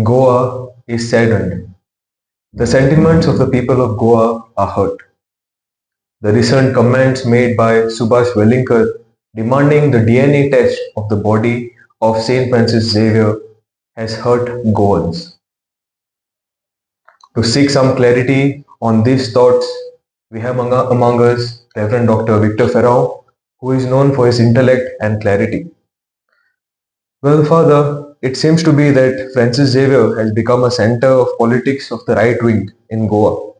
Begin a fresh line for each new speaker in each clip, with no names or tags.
Goa is saddened. The sentiments of the people of Goa are hurt. The recent comments made by Subhash Wellinkar demanding the DNA test of the body of Saint Francis Xavier has hurt Goans. To seek some clarity on these thoughts, we have among us Rev Dr Victor Ferrao, who is known for his intellect and clarity. Well, Father, it seems to be that Francis Xavier has become a center of politics of the right wing in Goa.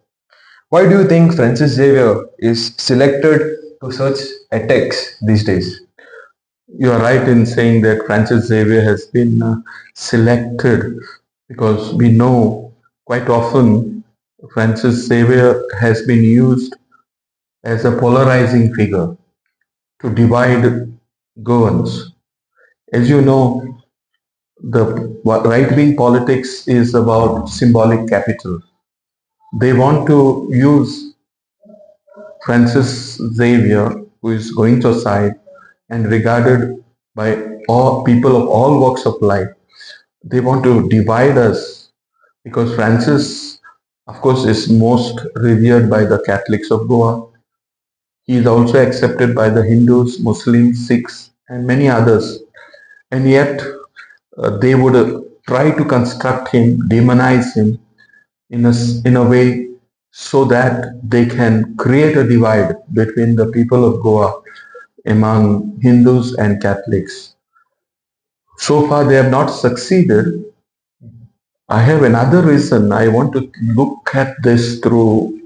Why do you think Francis Xavier is selected to such attacks these days?
You are right in saying that Francis Xavier has been selected because we know quite often Francis Xavier has been used as a polarizing figure to divide Goans. As you know, the right-wing politics is about symbolic capital. They want to use Francis Xavier, who is going to side and regarded by all people of all walks of life. They want to divide us because Francis, of course, is most revered by the Catholics of Goa. He is also accepted by the Hindus, Muslims, Sikhs, and many others. And yet, they would try to construct him, demonize him in a way so that they can create a divide between the people of Goa among Hindus and Catholics. So far, they have not succeeded. I have another reason. I want to look at this through,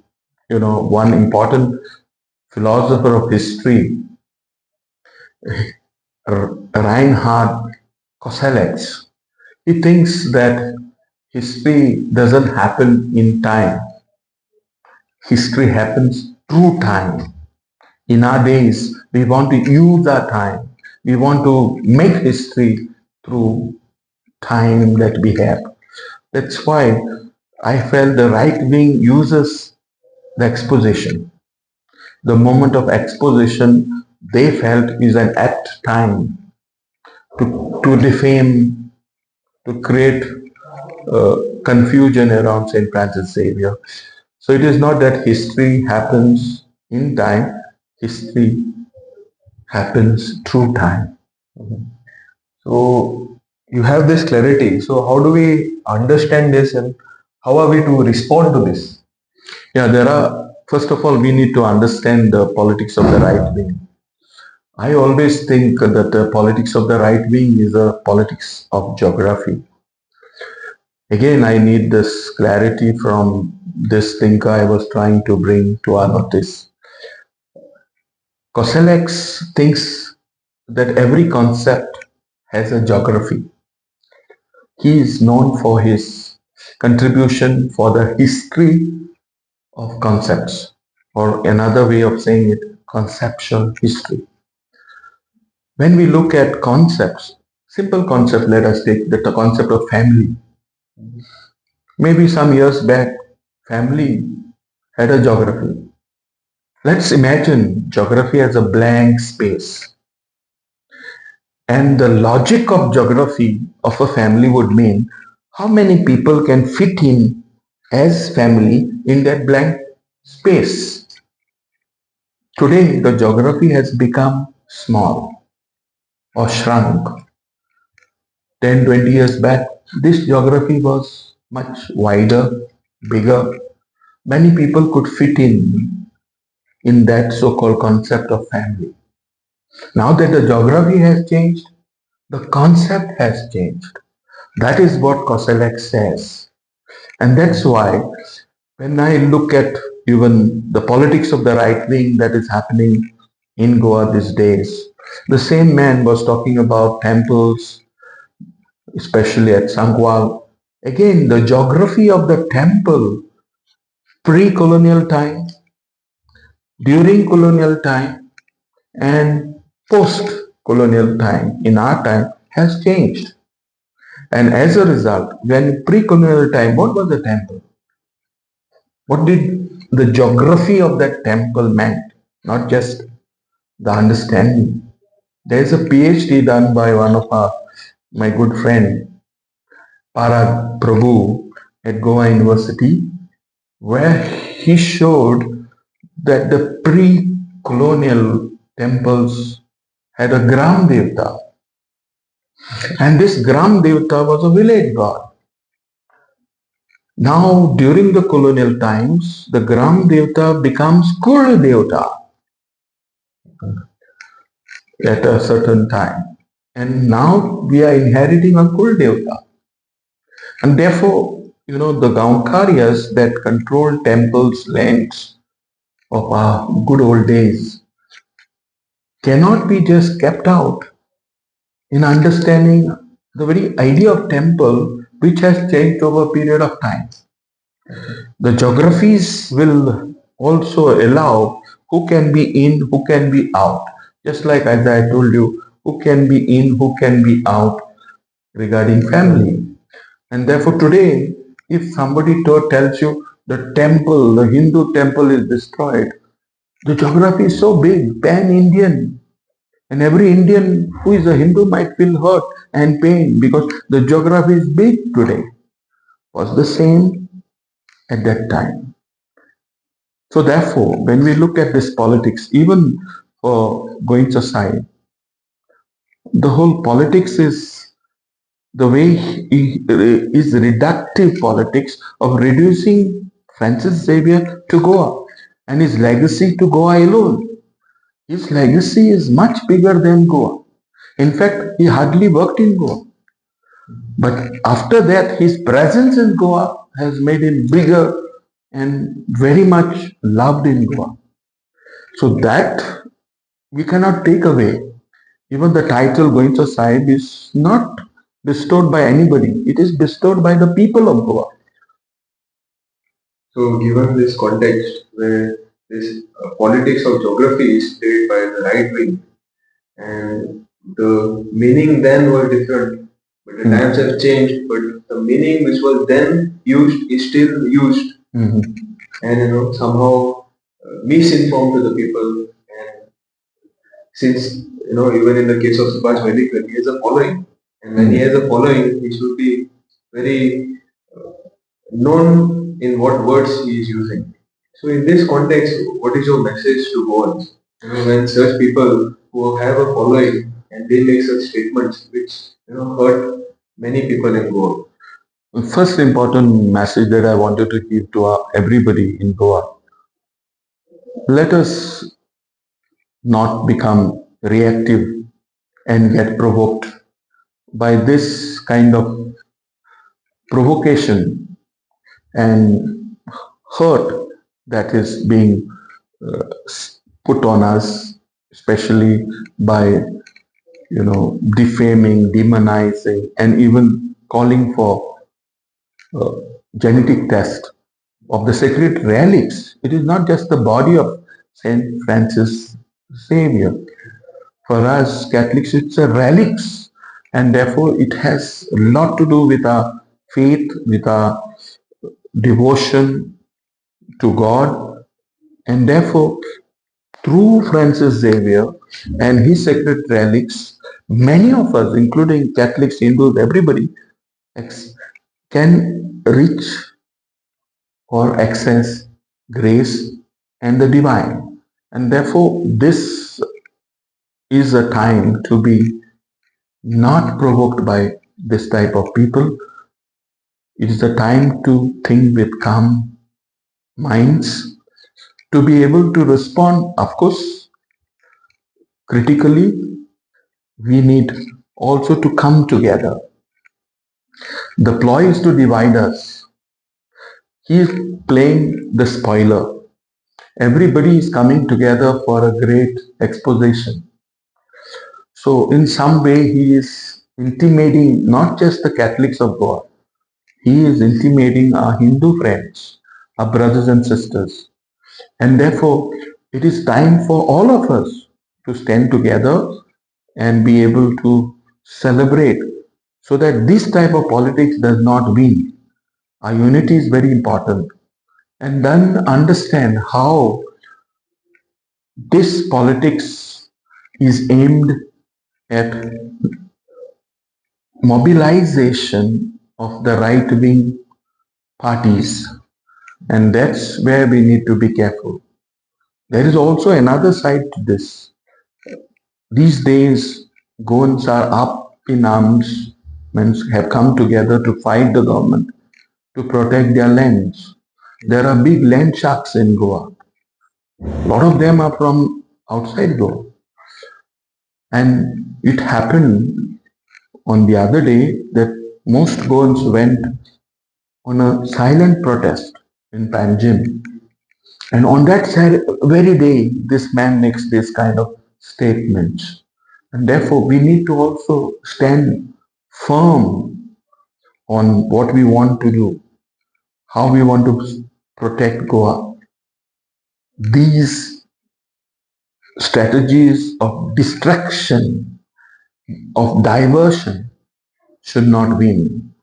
one important philosopher of history, Reinhard Kosellex. He thinks that history doesn't happen in time. History happens through time. In our days, we want to use our time. We want to make history through time that we have. That's why I felt the right wing uses the exposition. The moment of exposition they felt is an apt time to defame, to create confusion around St. Francis Xavier. So it is not that history happens in time, history happens through time.
So you have this clarity. So how do we understand this and how are we to respond to this?
Yeah, first of all, we need to understand the politics of the right wing. I always think that the politics of the right wing is a politics of geography. Again, I need this clarity from this thinker I was trying to bring to our notice. Kosellex thinks that every concept has a geography. He is known for his contribution for the history of concepts, or another way of saying it, conceptual history. When we look at concepts, simple concept, let us take the concept of family. Maybe some years back, family had a geography. Let's imagine geography as a blank space. And the logic of geography of a family would mean how many people can fit in as family in that blank space. Today, the geography has become small or shrunk. 10, 20 years back, this geography was much wider, bigger. Many people could fit in that so-called concept of family. Now that the geography has changed, the concept has changed. That is what Kosellex says. And that's why when I look at even the politics of the right wing that is happening in Goa these days, the same man was talking about temples, especially at Sangwal. Again, the geography of the temple pre-colonial time, during colonial time, and post-colonial time in our time has changed. And as a result, when pre-colonial time, what was the temple? What did the geography of that temple meant? Not just the understanding. There is a PhD done by one of my good friend, Parag Prabhu at Goa University, where he showed that the pre-colonial temples had a Gram Devta, and this Gram Devta was a village god. Now, during the colonial times, the Gram Devta becomes Kul Devta at a certain time. And now we are inheriting a Kul Devta. And therefore, the Gaunkaryas that controlled temples, lands of our good old days cannot be just kept out in understanding the very idea of temple which has changed over a period of time. The geographies will also allow who can be in, who can be out. Just like as I told you, who can be in, who can be out regarding family. And therefore today, if somebody tells you the temple, the Hindu temple is destroyed, the geography is so big, pan-Indian. And every Indian who is a Hindu might feel hurt and pain because the geography is big today. Was the same at that time. So therefore, when we look at this politics, even for going aside, the whole politics is the way is reductive politics of reducing Francis Xavier to Goa and his legacy to Goa alone. His legacy is much bigger than Goa. In fact, he hardly worked in Goa. But after that, his presence in Goa has made him bigger and very much loved in Goa. So that we cannot take away. Even the title Goincha Sahib is not bestowed by anybody. It is bestowed by the people of Goa.
So, given this context where this politics of geography is played by the right wing, and the meaning then were different, but the times have changed. But the meaning which was then used is still used, and somehow misinformed to the people. And since even in the case of Subhash Velikar, he has a following, and when he has a following, he should be very known in what words he is using. So in this context, what is your message to Goans? When such people who have a following and they make such statements which hurt many people in Goa.
First important message that I wanted to give to everybody in Goa: let us not become reactive and get provoked by this kind of provocation and hurt that is being put on us, especially by defaming, demonizing, and even calling for genetic test of the sacred relics. It is not just the body of Saint Francis Xavier. For us Catholics, it's a relics, and therefore it has a lot to do with our faith, with our devotion to God, and therefore through Francis Xavier and his sacred relics, many of us, including Catholics, Hindus, everybody, can reach or access grace and the divine. And therefore, this is a time to be not provoked by this type of people. It is a time to think with calm minds, to be able to respond, of course, critically. We need also to come together. The ploy is to divide us. He is playing the spoiler. Everybody is coming together for a great exposition. So in some way he is intimating not just the Catholics of Goa, he is intimating our Hindu friends, our brothers and sisters. And therefore it is time for all of us to stand together and be able to celebrate so that this type of politics does not win. Our unity is very important. And then understand how this politics is aimed at mobilization of the right wing parties. And that's where we need to be careful. There is also another side to this. These days, Goans are up in arms, means have come together to fight the government to protect their lands. There are big land sharks in Goa. A lot of them are from outside Goa. And it happened on the other day that most Goans went on a silent protest in Panjim. And on that very day, this man makes this kind of statements. And therefore, we need to also stand firm on what we want to do, how we want to protect Goa. These strategies of distraction, of diversion, should not win.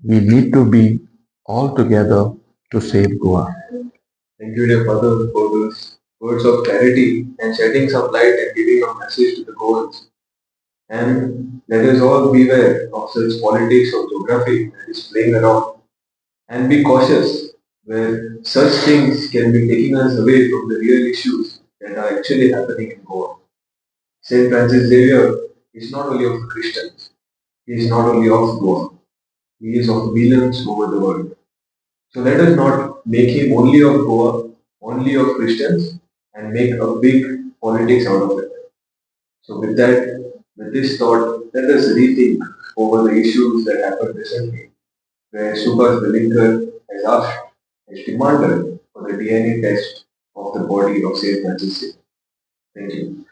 We need to be all together to save Goa.
Thank you, dear Father, for those words of clarity and shedding some light and giving a message to the Goans. And let us all beware of such politics of geography that is playing around and be cautious where such things can be taking us away from the real issues that are actually happening in Goa. Saint Francis Xavier is not only of the Christians, he is not only of Goa, he is of millions over the world. So let us not make him only of Goa, only of Christians, and make a big politics out of it. So with that, with this thought, let us rethink over the issues that happened recently, where Subhash Velinkar has asked, has demanded for the DNA test of the body of Saint Francis. Thank you.